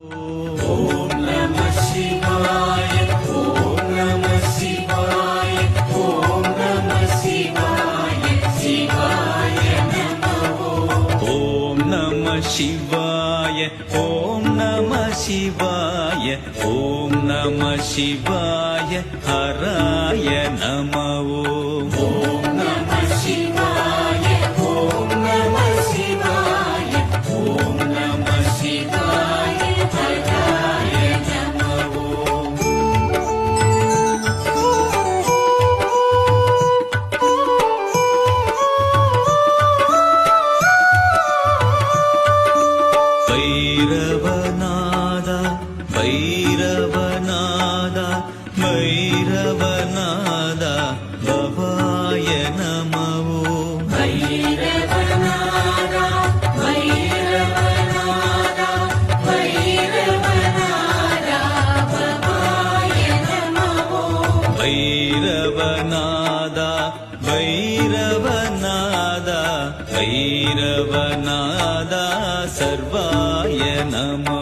ஓம் நம சிவாய. ஓம் நம சிவாய. ஓம் நம சிவாய. சிவாய நமோ. ஓம் நம சிவாய. ஓம் நம சிவாய. ஓம் நம சிவாய. ஹராய நமோ. ஓம் நம சிவாய. ஓம் நம சிவாய. ஓம் நம சிவாய. ஹராய நமோ. பைரவநாதா பைரவநாதா பைரவநாதா பவாய நமோ. பைரவநாதா பைரவநாதா பைரவநாதா பவாய நமோ. பைரவநாதா பைரவநாதா பைரவநாதா சர்வாய நமோ.